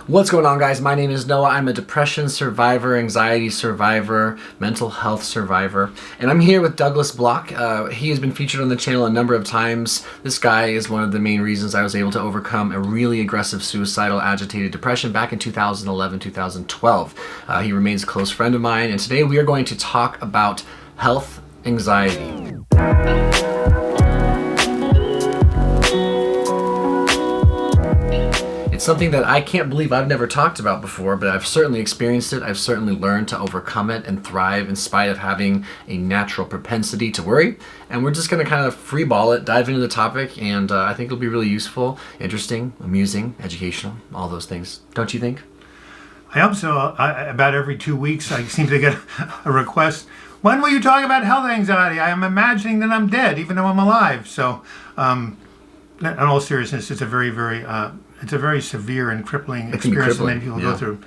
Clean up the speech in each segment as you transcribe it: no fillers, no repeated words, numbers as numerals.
What's going on, guys? My name is Noah. I'm a depression survivor, anxiety survivor, mental health survivor, and I'm here with Douglas Bloch. He has been featured on the channel a number of times. This guy is one of the main reasons I was able to overcome a really aggressive suicidal agitated depression back in 2011, 2012. He remains a close friend of mine, and today we are going to talk about health anxiety. It's something that I can't believe I've never talked about before, but I've certainly experienced it. I've certainly learned to overcome it and thrive in spite of having a natural propensity to worry. And we're just going to kind of freeball it, dive into the topic, and I think it'll be really useful, interesting, amusing, educational, all those things. Don't you think? I hope so. About every 2 weeks, I seem to get a request. When will you talk about health anxiety? I am imagining that I'm dead, even though I'm alive. So, in all seriousness, it's a very severe and crippling experience that many people go through.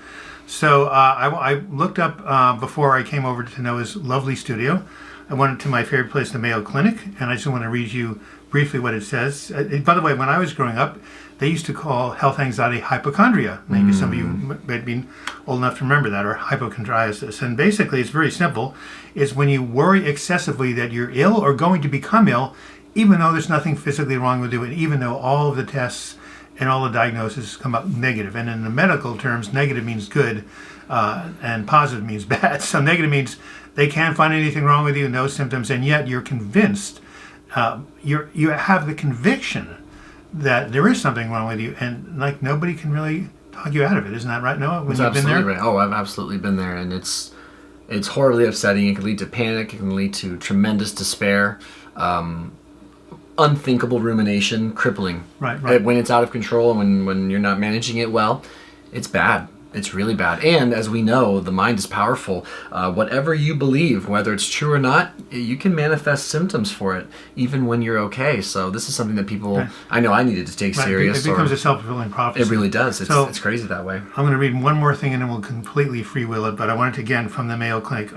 So I looked up before I came over to Noah's lovely studio. I went to my favorite place, the Mayo Clinic, and I just want to read you briefly what it says. By the way, when I was growing up, they used to call health anxiety hypochondria. Maybe some of you might be old enough to remember that, or hypochondriasis. And basically, it's very simple. It's when you worry excessively that you're ill or going to become ill, even though there's nothing physically wrong with you, and even though all of the tests and all the diagnoses come up negative. And in the medical terms, negative means good, and positive means bad. So negative means they can't find anything wrong with you, no symptoms, and yet you're convinced, you have the conviction that there is something wrong with you, and like nobody can really talk you out of it. Isn't that right, Noah? When you've been there? Right. Oh, I've absolutely been there, and it's horribly upsetting. It can lead to panic. It can lead to tremendous despair. Unthinkable rumination, crippling. Right. When it's out of control and when you're not managing it well, it's bad. It's really bad. And as we know, the mind is powerful. Whatever you believe, whether it's true or not, you can manifest symptoms for it, even when you're okay. So this is something that people, I know I needed to take serious. It becomes a self-fulfilling prophecy. It really does. It's crazy that way. I'm going to read one more thing and then we'll completely freewheel it. But I wanted to, again, from the Mayo Clinic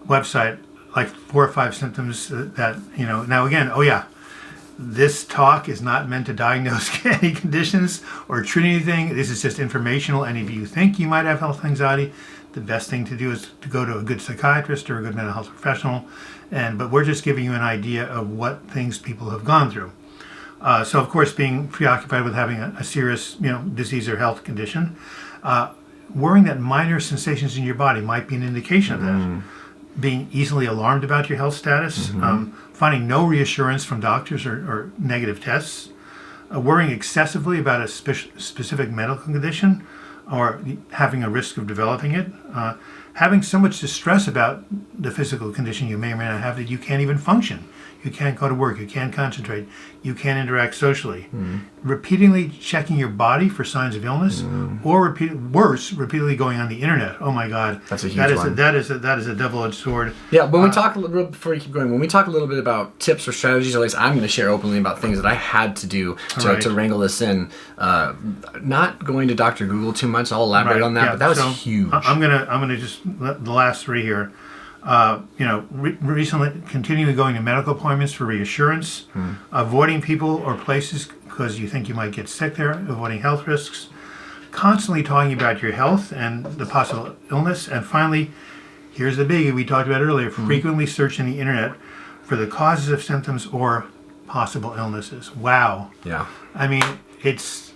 website, like 4 or 5 symptoms that, now again, this talk is not meant to diagnose any conditions or treat anything. This is just informational. And if you think you might have health anxiety, the best thing to do is to go to a good psychiatrist or a good mental health professional. But we're just giving you an idea of what things people have gone through. So, of course, being preoccupied with having a serious, disease or health condition, worrying that minor sensations in your body might be an indication of that. Being easily alarmed about your health status, finding no reassurance from doctors or negative tests, worrying excessively about a specific medical condition or having a risk of developing it, having so much distress about the physical condition you may or may not have that you can't even function. You can't go to work, you can't concentrate, you can't interact socially. Repeatedly checking your body for signs of illness, or repeatedly going on the internet. Oh my God, that's a huge one. That is a double-edged sword. Yeah, when we talk a little before you keep going, when we talk a little bit about tips or strategies, or at least I'm going to share openly about things that I had to do to wrangle this in. Not going to Dr. Google too much. I'll elaborate on that, but that was huge. I'm gonna just the last 3 here. Recently continually going to medical appointments for reassurance, avoiding people or places because you think you might get sick there, avoiding health risks, constantly talking about your health and the possible illness, and finally, here's the biggie we talked about earlier, frequently searching the internet for the causes of symptoms or possible illnesses. Wow. Yeah. I mean, it's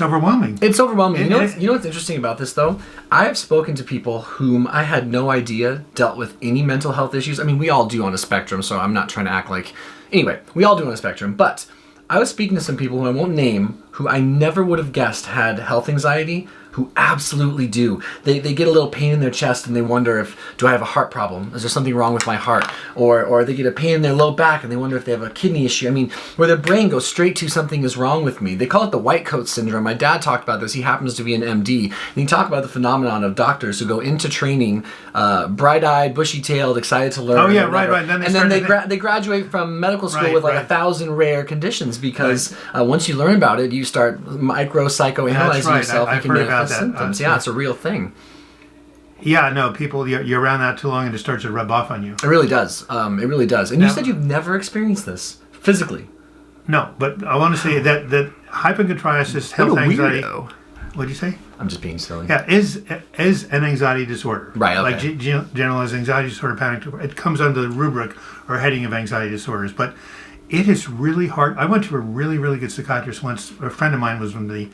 overwhelming. It's overwhelming. You know what's interesting about this, though? I have spoken to people whom I had no idea dealt with any mental health issues. I mean, we all do on a spectrum, so I'm not trying to act like... Anyway, we all do on a spectrum, but I was speaking to some people who I won't name, who I never would have guessed had health anxiety, who absolutely do. They get a little pain in their chest and they wonder if, do I have a heart problem? Is there something wrong with my heart? Or they get a pain in their low back and they wonder if they have a kidney issue. I mean, where their brain goes straight to something is wrong with me. They call it the white coat syndrome. My dad talked about this. He happens to be an MD. And he talked about the phenomenon of doctors who go into training, bright-eyed, bushy-tailed, excited to learn. Oh yeah, right. Then they graduate from medical school with like 1,000 rare conditions because once you learn about it, you start psychoanalyzing yourself. I've heard about that. Symptoms. Yeah, it's a real thing. Yeah, no, people, you're around that too long and it starts to rub off on you. It really does. It really does. And you said you've never experienced this physically. No, but I want to say that hypogonadismus, health What a anxiety. weirdo. What'd you say? I'm just being silly. Yeah, is an anxiety disorder. Right, okay. Like generalized anxiety disorder, panic disorder. It comes under the rubric or heading of anxiety disorders. But it is really hard. I went to a really, really good psychiatrist once. A friend of mine was with me.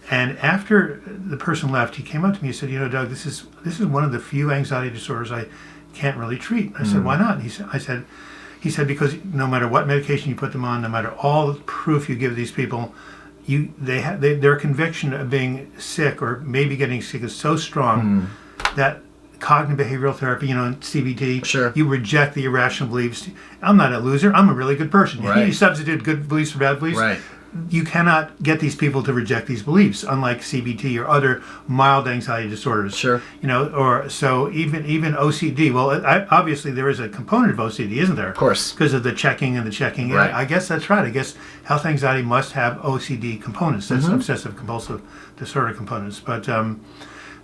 And after the person left, he came up to me and said, Doug, this is one of the few anxiety disorders I can't really treat. I said, why not? He said, because no matter what medication you put them on, no matter all the proof you give these people, their conviction of being sick or maybe getting sick is so strong that cognitive behavioral therapy, CBT, Sure. you reject the irrational beliefs. I'm not a loser. I'm a really good person. Right. You substitute good beliefs for bad beliefs. Right. You cannot get these people to reject these beliefs, unlike CBT or other mild anxiety disorders. Sure. Or so even OCD. Well, obviously there is a component of OCD, isn't there? Of course. Because of the checking and the checking. Right. I guess that's right. I guess health anxiety must have OCD components. That's obsessive compulsive disorder components. But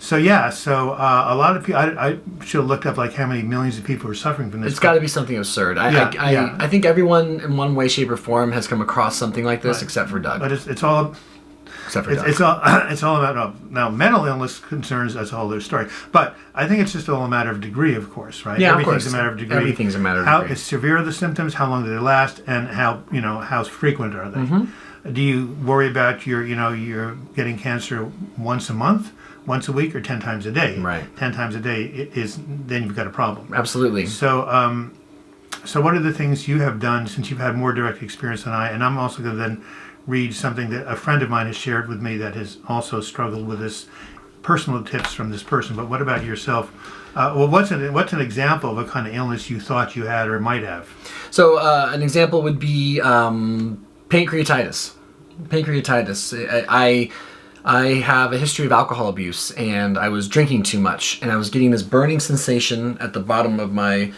so a lot of people. I should have looked up like how many millions of people are suffering from this. It's got to be something absurd. I think everyone in one way, shape, or form has come across something like this, except for Doug. But it's all. Except for Doug. It's all about now mental illness concerns. That's a whole other story. But I think it's just all a matter of degree, of course, right? Yeah, Everything's of course. a matter of degree. Everything's a matter of how degree. severe are the symptoms? How long do they last? And how frequent are they? Do you worry about you're getting cancer once a month, once a week, or 10 times a day? Right. 10 times a day then you've got a problem. Absolutely. So so what are the things you have done since you've had more direct experience than I? And I'm also going to then read something that a friend of mine has shared with me that has also struggled with this, personal tips from this person. But what about yourself? What's an example of a kind of illness you thought you had or might have? So an example would be pancreatitis. I have a history of alcohol abuse, and I was drinking too much, and I was getting this burning sensation at the bottom of my,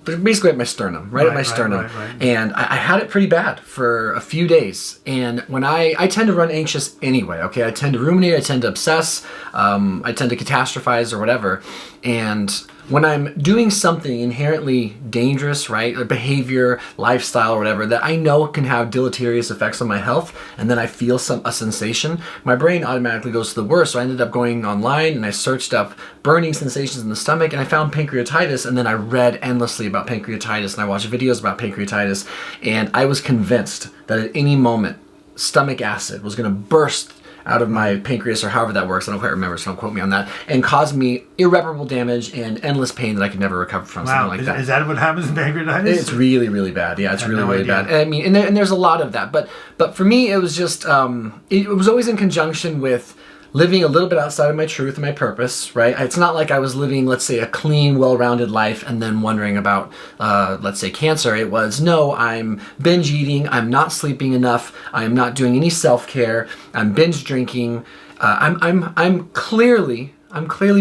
basically at my sternum, right at my sternum. Right. And I had it pretty bad for a few days. And when I tend to run anxious anyway, okay? I tend to ruminate, I tend to obsess, I tend to catastrophize or whatever. And when I'm doing something inherently dangerous, right, or behavior, lifestyle, or whatever, that I know can have deleterious effects on my health, and then I feel a sensation, my brain automatically goes to the worst. So I ended up going online and I searched up burning sensations in the stomach, and I found pancreatitis, and then I read endlessly about pancreatitis, and I watched videos about pancreatitis, and I was convinced that at any moment, stomach acid was going to burst out of my pancreas, or however that works. I don't quite remember, so don't quote me on that. And caused me irreparable damage and endless pain that I could never recover from. Wow, something like that. Is that what happens in pancreatitis? It's really, really bad. Yeah, it's really, no really idea. bad. I mean, and there's a lot of that. But for me, it was just, it was always in conjunction with living a little bit outside of my truth and my purpose, right? It's not like I was living, let's say, a clean, well-rounded life and then wondering about, let's say, cancer. It was, no, I'm binge eating, I'm not sleeping enough, I'm not doing any self-care, I'm binge drinking, I'm clearly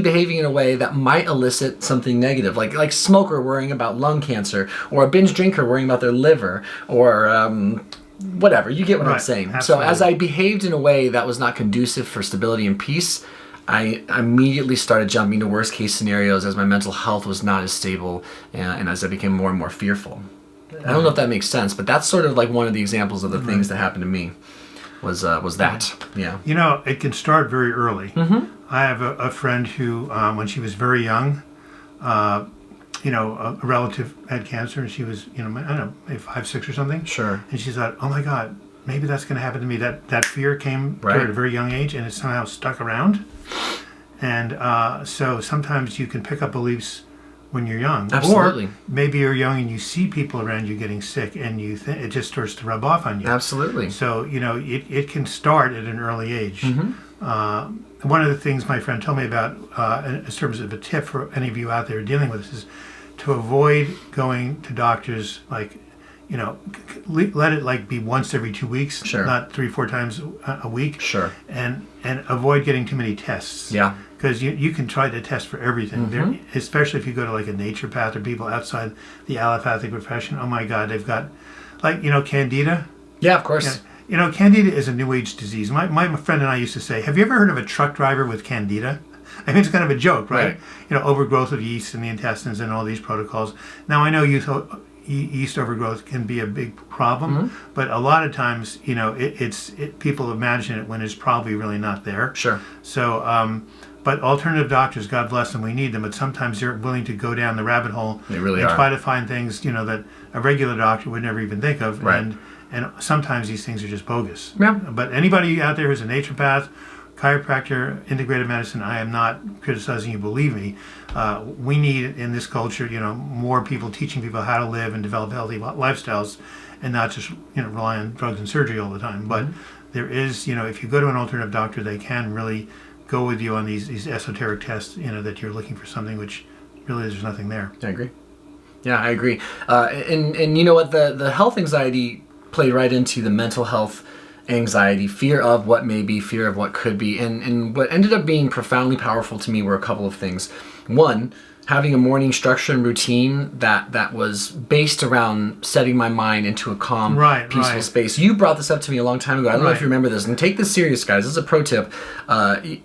behaving in a way that might elicit something negative, like a smoker worrying about lung cancer, or a binge drinker worrying about their liver, or whatever. You get what I'm saying. Absolutely. So as I behaved in a way that was not conducive for stability and peace, I immediately started jumping to worst case scenarios as my mental health was not as stable, and as I became more and more fearful. I don't know if that makes sense, but that's sort of like one of the examples of the things that happened to me. Was that. Yeah. It can start very early. I have a friend who, when she was very young, a relative had cancer, and she was, I don't know, maybe 5, 6 or something. Sure. And she thought, oh my God, maybe that's going to happen to me. That fear came to her at a very young age, and it somehow stuck around. And so sometimes you can pick up beliefs when you're young. Absolutely. Or maybe you're young and you see people around you getting sick, and you it just starts to rub off on you. Absolutely. So, it can start at an early age. One of the things my friend told me about, in terms of a tip for any of you out there dealing with this, is to avoid going to doctors, let it be once every 2 weeks, Sure. not 3-4 times a week. Sure. And avoid getting too many tests. Yeah. Because you can try to test for everything, especially if you go to like a naturopath or people outside the allopathic profession. Oh my God, they've got, Candida. Yeah, of course. Yeah. Candida is a new age disease. My friend and I used to say, have you ever heard of a truck driver with Candida? I mean, it's kind of a joke, right? Overgrowth of yeast in the intestines and all these protocols. Now, I know you yeast overgrowth can be a big problem. But a lot of times, people imagine it when it's probably really not there. Sure. So, but alternative doctors, God bless them, we need them. But sometimes they're willing to go down the rabbit hole They really and are. try to find things, that a regular doctor would never even think of. Right. And sometimes these things are just bogus. Yeah. But anybody out there who's a naturopath, chiropractor, integrative medicine, I am not criticizing you, believe me. We need in this culture, more people teaching people how to live and develop healthy lifestyles and not just, rely on drugs and surgery all the time. But there is, if you go to an alternative doctor, they can really go with you on these esoteric tests, that you're looking for something which really there's nothing there. I agree. Yeah, I agree. And you know what? The health anxiety played right into the mental health anxiety, fear of what may be, fear of what could be. And what ended up being profoundly powerful to me were a couple of things. One, having a morning structure and routine that was based around setting my mind into a calm, peaceful space. You brought this up to me a long time ago. I don't know if you remember this. And take this serious, guys. This is a pro tip.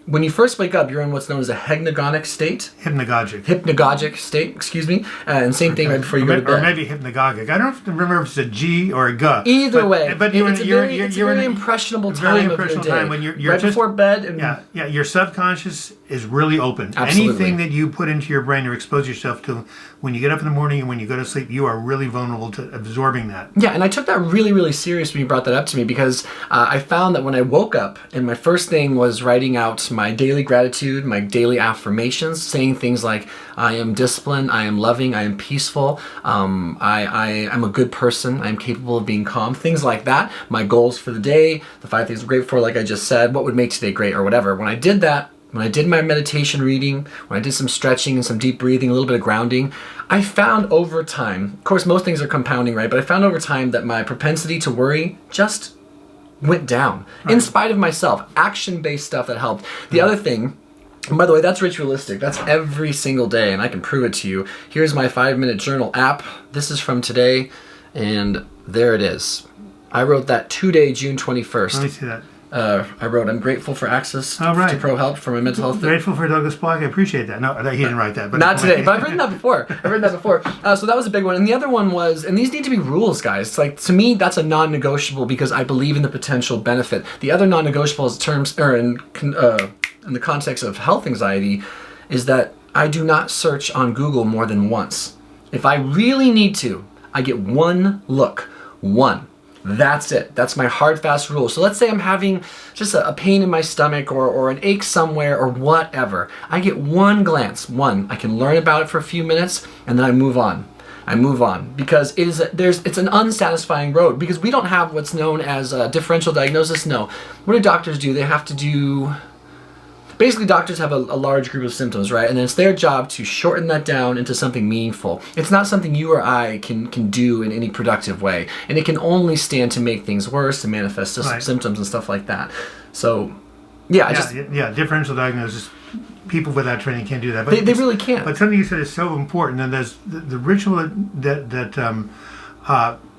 When you first wake up, you're in what's known as a hypnagogic state. Hypnagogic state, excuse me. And same thing right before you go to bed. Or maybe hypnagogic. I don't remember if it's a G or a G. Either way. But it's a very impressionable time of your day. Time when you're right just, before bed. And your subconscious is really open. Absolutely. Anything that you put into your brain or expose yourself to, when you get up in the morning and when you go to sleep, you are really vulnerable to absorbing that. Yeah, and I took that really, really serious when you brought that up to me, because I found that when I woke up and my first thing was writing out my daily gratitude, my daily affirmations, saying things like, I am disciplined, I am loving, I am peaceful, I'm a good person, I'm capable of being calm, things like that, my goals for the day, the 5 things I'm grateful for, like I just said, what would make today great or whatever. When I did that, when I did my meditation reading, when I did some stretching and some deep breathing, a little bit of grounding, I found over time, of course most things are compounding, right? But I found over time that my propensity to worry just went down. In spite of myself. Action-based stuff that helped. The other thing, and by the way, that's ritualistic. That's every single day, and I can prove it to you. Here's my 5-minute journal app. This is from today, and there it is. I wrote that today, June 21st. Let me see that. I wrote, I'm grateful for access to pro help for my mental health. Grateful for Douglas Bloch. I appreciate that. No, he didn't write that. But not today, but I've written that before. So that was a big one. And the other one was, and these need to be rules, guys. It's like, to me, that's a non-negotiable because I believe in the potential benefit. The other non-negotiable is in the context of health anxiety is that I do not search on Google more than once. If I really need to, I get one look. One. That's it. That's my hard, fast rule. So let's say I'm having just a pain in my stomach or an ache somewhere or whatever. I get one glance. I can learn about it for a few minutes and then I move on. Because it's an unsatisfying road because we don't have what's known as a differential diagnosis. No. What do doctors do? They have to do... Basically, doctors have a large group of symptoms, right? And then it's their job to shorten that down into something meaningful. It's not something you or I can do in any productive way. And it can only stand to make things worse and manifest symptoms and stuff like that. So, differential diagnosis, people without training can't do that. But they really can't. But something you said is so important, and there's the ritual that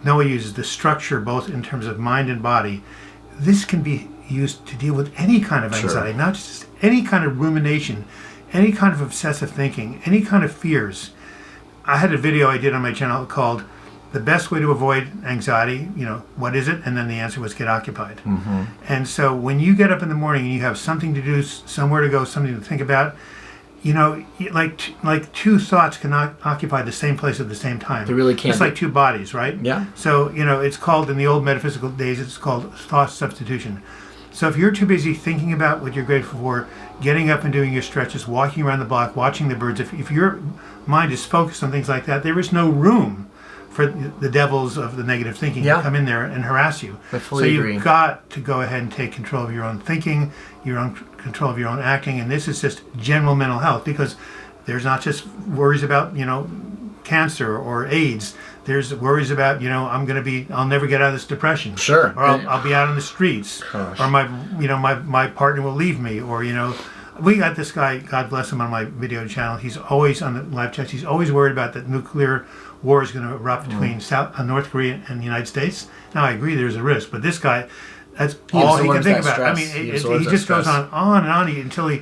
Noah uses, the structure both in terms of mind and body. This can be used to deal with any kind of anxiety, not just any kind of rumination, any kind of obsessive thinking, any kind of fears. I had a video I did on my channel called The Best Way to Avoid Anxiety, what is it? And then the answer was get occupied. Mm-hmm. And so when you get up in the morning and you have something to do, somewhere to go, something to think about, like two thoughts cannot occupy the same place at the same time. They really can't. It's like two bodies, right? Yeah. So, it's called, in the old metaphysical days, it's called thought substitution. So if you're too busy thinking about what you're grateful for, getting up and doing your stretches, walking around the block, watching the birds, if your mind is focused on things like that, there is no room for the devils of the negative thinking to come in there and harass you. I fully agree. You've got to go ahead and take control of your own thinking, your own control of your own acting, and this is just general mental health, because there's not just worries about, cancer or AIDS. There's worries about, I'll never get out of this depression. Sure. Or I'll be out on the streets. Gosh. Or my partner will leave me. Or, we got this guy, God bless him, on my video channel. He's always on the live chat. He's always worried about that nuclear war is going to erupt between North Korea and the United States. Now, I agree there's a risk, but this guy, that's all he can think about. Stress. He just goes on and on until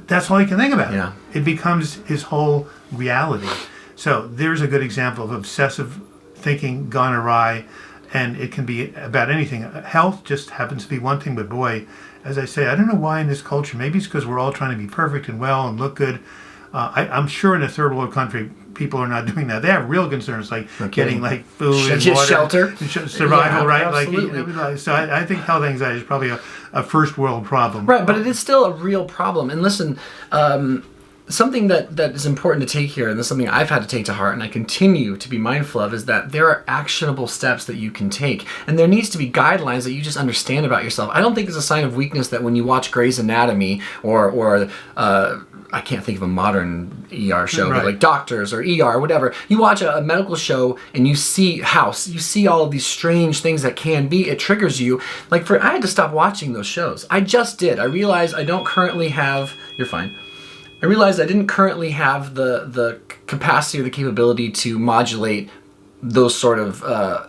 that's all he can think about. Yeah. It becomes his whole reality. So there's a good example of obsessive thinking gone awry, and it can be about anything. Health just happens to be one thing, but boy, as I say, I don't know why in this culture. Maybe it's because we're all trying to be perfect and well and look good. I'm sure in a third world country, people are not doing that. They have real concerns like getting like food and water, shelter, survival, right? Absolutely. Like, so I think health anxiety is probably a first world problem. Right, but it is still a real problem. And listen, something that is important to take here, and this is something I've had to take to heart and I continue to be mindful of, is that there are actionable steps that you can take. And there needs to be guidelines that you just understand about yourself. I don't think it's a sign of weakness that when you watch Grey's Anatomy or I can't think of a modern ER show, but like Doctors or ER, whatever. You watch a medical show and you see House, you see all of these strange things that can be, it triggers you. Like I had to stop watching those shows. I just did. I realized I don't currently have, you're fine. I realized I didn't currently have the capacity or the capability to modulate those sort of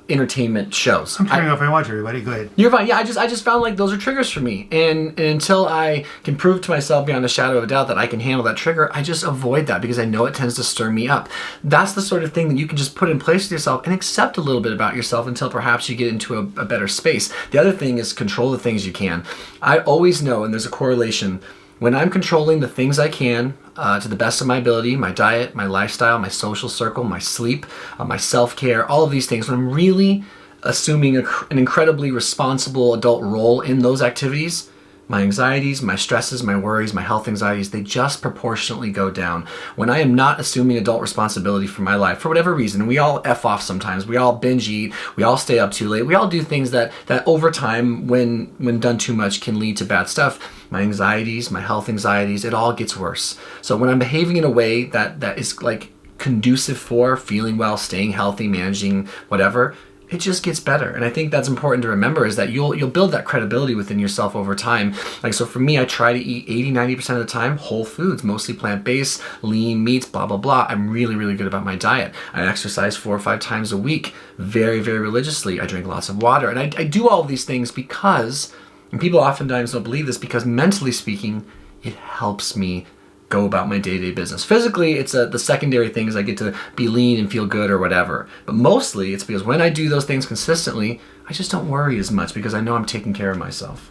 entertainment shows. I'm turning off my watch, everybody. Go ahead. You're fine. Yeah, I just found like those are triggers for me. And until I can prove to myself beyond a shadow of a doubt that I can handle that trigger, I just avoid that because I know it tends to stir me up. That's the sort of thing that you can just put in place with yourself and accept a little bit about yourself until perhaps you get into a better space. The other thing is control the things you can. I always know, and there's a correlation, when I'm controlling the things I can to the best of my ability, my diet, my lifestyle, my social circle, my sleep, my self-care, all of these things, when I'm really assuming an incredibly responsible adult role in those activities, my anxieties, my stresses, my worries, my health anxieties, they just proportionately go down. When I am not assuming adult responsibility for my life, for whatever reason, and we all F off sometimes, we all binge eat, we all stay up too late, we all do things that over time, when done too much, can lead to bad stuff. My anxieties, my health anxieties, it all gets worse. So when I'm behaving in a way that is like conducive for feeling well, staying healthy, managing whatever, it just gets better. And I think that's important to remember, is that you'll build that credibility within yourself over time. Like, so for me, I try to eat 80-90% of the time whole foods, mostly plant-based, lean meats, blah, blah, blah. I'm really, really good about my diet. I exercise 4 or 5 times a week, very, very religiously. I drink lots of water. And I do all of these things because, and people oftentimes don't believe this, because mentally speaking, it helps me go about my day-to-day business. Physically, it's the secondary thing is I get to be lean and feel good or whatever. But mostly it's because when I do those things consistently, I just don't worry as much because I know I'm taking care of myself.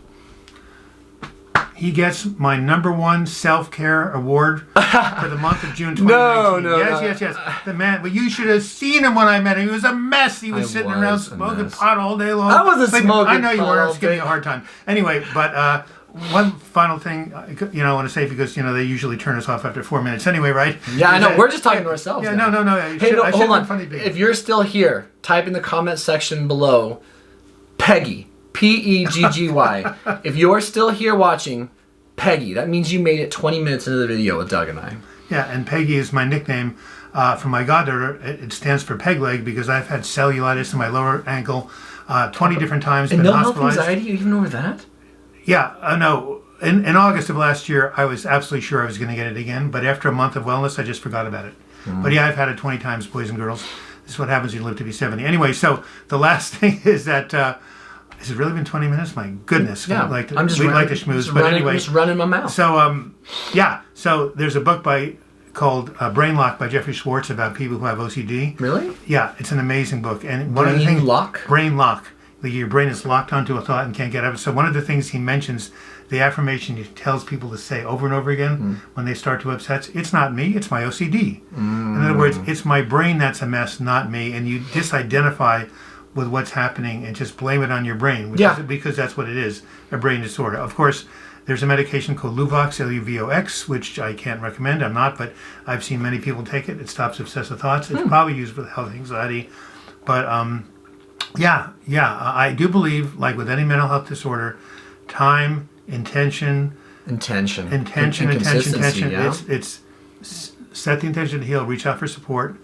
He gets my #1 self-care award for the month of June 2019. No. Yes. The man, well, you should have seen him when I met him. He was a mess. He was sitting around smoking pot all day long. I wasn't smoking I know you pot were. I all was giving day. you a hard time. Anyway, but one final thing, I want to say, because they usually turn us off after 4 minutes anyway, right? Yeah, I know. We're just talking to ourselves. Yeah, now. no. Hey, hold on. If you're still here, type in the comment section below, Peggy, Peggy. If you're still here watching, Peggy. That means you made it 20 minutes into the video with Doug and I. Yeah, and Peggy is my nickname for my goddaughter. It stands for peg leg because I've had cellulitis in my lower ankle 20 different times. And been no health hospitalized. anxiety even over that? Yeah, no. In August of last year, I was absolutely sure I was going to get it again. But after a month of wellness, I just forgot about it. But yeah, I've had it 20 times, boys and girls. This is what happens when you live to be 70. Anyway, so the last thing is that... has it really been 20 minutes? My goodness. Yeah, we'd like to schmooze. Just But running, anyway. just running my mouth. So, So there's a book called Brain Lock by Jeffrey Schwartz about people who have OCD. Really? Yeah, it's an amazing book. And Brain Lock? Brain Lock. Like your brain is locked onto a thought and can't get out of it. So one of the things he mentions, the affirmation he tells people to say over and over again when they start to upset, it's not me, it's my OCD. In other words, it's my brain that's a mess, not me. And you disidentify with what's happening and just blame it on your brain, because that's what it is, a brain disorder. Of course, there's a medication called Luvox, Luvox, which I can't recommend. I'm not, but I've seen many people take it. It stops obsessive thoughts. It's probably used for health anxiety. But I do believe, like with any mental health disorder, time, intention. Consistency, yeah. It's set the intention to heal, reach out for support,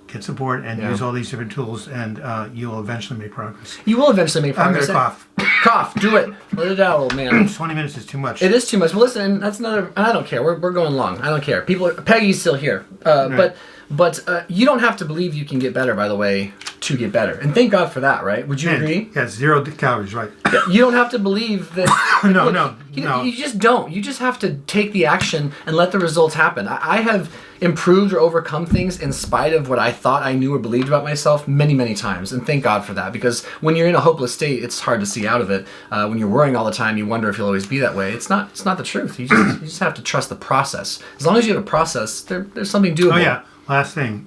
get support, and use all these different tools, and you will eventually make progress. You will eventually make I'm progress. going to cough. Cough, do it. Let it out, old man. 20 minutes is too much. It is too much. Well, listen, that's another... I don't care. We're going long. I don't care. Peggy's still here. But But you don't have to believe you can get better, by the way, to get better. And thank God for that, right? Would you agree? Yeah, 0 calories, right. You don't have to believe that. No. You just don't. You just have to take the action and let the results happen. I have improved or overcome things in spite of what I thought I knew or believed about myself many, many times. And thank God for that, because when you're in a hopeless state, it's hard to see out of it. When you're worrying all the time, you wonder if you'll always be that way. It's not the truth. You just have to trust the process. As long as you have a process, there's something doable. Oh, yeah. Last thing.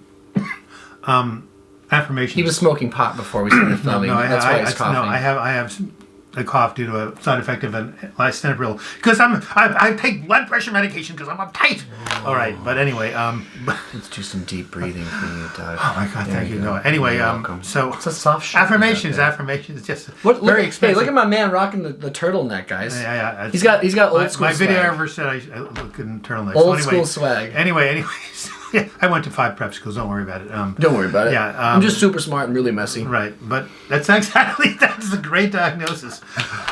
Affirmations. He was smoking pot before we started filming. That's why he's coughing. No, I have a cough due to a side effect of an lisinopril because I take blood pressure medication because I'm uptight. All right, but anyway, let's do some deep breathing for you, Doug. Oh my God, thank you. No, anyway, so it's a soft shit. Affirmations, just very expensive. Hey, look at my man rocking the turtleneck, guys. Yeah. He's got old school. My swag. video ever said I look good in turtleneck. Old school swag. Anyways. Yeah, I went to 5 prep schools. Don't worry about it. Don't worry about it. Yeah, I'm just super smart and really messy. Right, but that's a great diagnosis.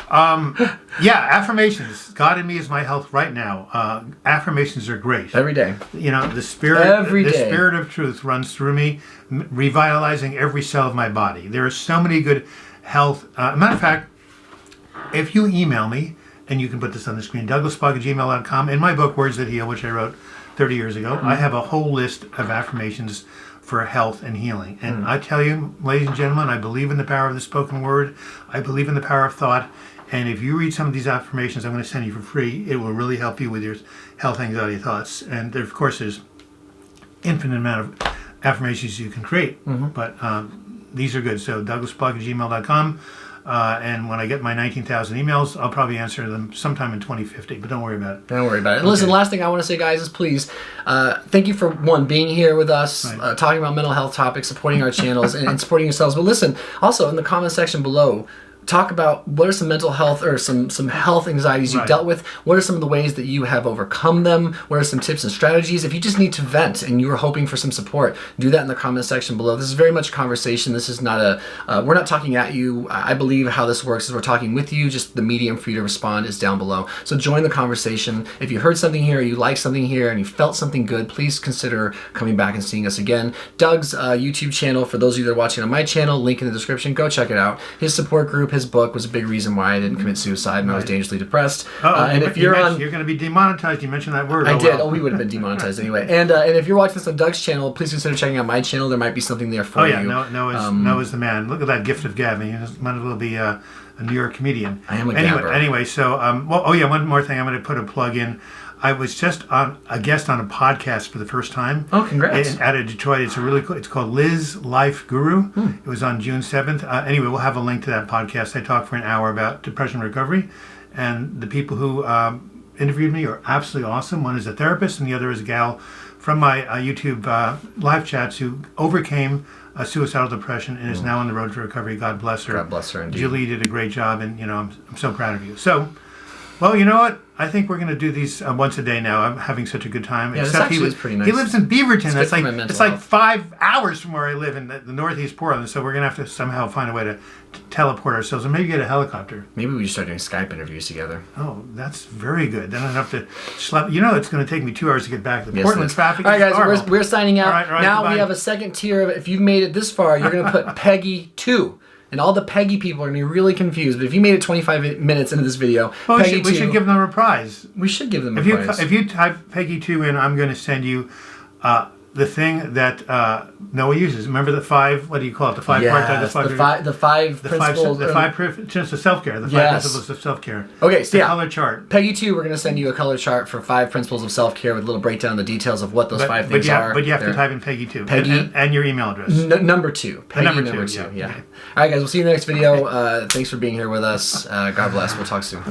Affirmations. God in me is my health right now. Affirmations are great. Every day. You know, the spirit of truth runs through me, revitalizing every cell of my body. There are so many good health. Matter of fact, if you email me, and you can put this on the screen, douglasbog@gmail.com. In my book, Words That Heal, which I wrote 30 years ago, I have a whole list of affirmations for health and healing. And I tell you, ladies and gentlemen, I believe in the power of the spoken word. I believe in the power of thought. And if you read some of these affirmations I'm going to send you for free, it will really help you with your health, anxiety, thoughts. And there, of course, there's infinite amount of affirmations you can create. But these are good. So douglasblog@gmail.com. And when I get my 19,000 emails, I'll probably answer them sometime in 2050, but don't worry about it. Don't worry about it. And listen, last thing I want to say, guys, is please, thank you for, one, being here with us, talking about mental health topics, supporting our channels, and supporting yourselves. But listen, also in the comment section below, talk about what are some mental health or some health anxieties you've dealt with. What are some of the ways that you have overcome them? What are some tips and strategies? If you just need to vent and you're hoping for some support, do that in the comment section below. This is very much a conversation. This is not we're not talking at you. I believe how this works is we're talking with you. Just the medium for you to respond is down below. So join the conversation. If you heard something here, you like something here, and you felt something good, please consider coming back and seeing us again. Doug's YouTube channel, for those of you that are watching on my channel, link in the description. Go check it out. His support group, his book was a big reason why I didn't commit suicide when I was dangerously depressed. And if you're going to be demonetized, you mentioned that word. I did. We would have been demonetized anyway. And if you're watching this on Doug's channel, please consider checking out my channel. There might be something there for you. Noah's the man. Look at that gift of gab. He might as well be a New York comedian. I am a gabber. Anyway, so one more thing. I'm going to put a plug in. I was just a guest on a podcast for the first time. Oh, congrats! Out of Detroit, it's a really cool. It's called Liz Life Guru. It was on June 7th. Anyway, we'll have a link to that podcast. I talked for an hour about depression recovery, and the people who interviewed me are absolutely awesome. One is a therapist, and the other is a gal from my YouTube live chats who overcame suicidal depression and is now on the road to recovery. God bless her. God bless her, indeed. Julie did a great job, and I'm so proud of you. So. Well, you know what? I think we're going to do these once a day now. I'm having such a good time. Yeah, except this is pretty nice. He lives in Beaverton. It's like 5 hours from where I live in the northeast Portland. So we're going to have to somehow find a way to teleport ourselves and maybe get a helicopter. Maybe we just start doing Skype interviews together. Oh, that's very good. Then I don't have to schlep. It's going to take me 2 hours to get back. The Portland traffic. All right, guys, we're signing out. All right, now goodbye. We have a second tier of it. If you've made it this far, you're going to put Peggy 2. And all the Peggy people are going to be really confused. But if you made it 25 minutes into this video, we should give them a prize. We should give them a prize. If you type Peggy 2 in, I'm going to send you the thing that Noah uses. Remember the 5, what do you call it? The 5 part? The five principles. The 5 principles of self-care. The 5 principles of self-care. Okay, so color chart. Peggy 2, we're going to send you a color chart for 5 principles of self-care with a little breakdown of the details of what those 5 things are. But you have to type in Peggy 2. Peggy. And your email address. Number 2. Peggy number 2. Yeah. Okay. All right, guys, we'll see you in the next video. Thanks for being here with us. God bless. We'll talk soon.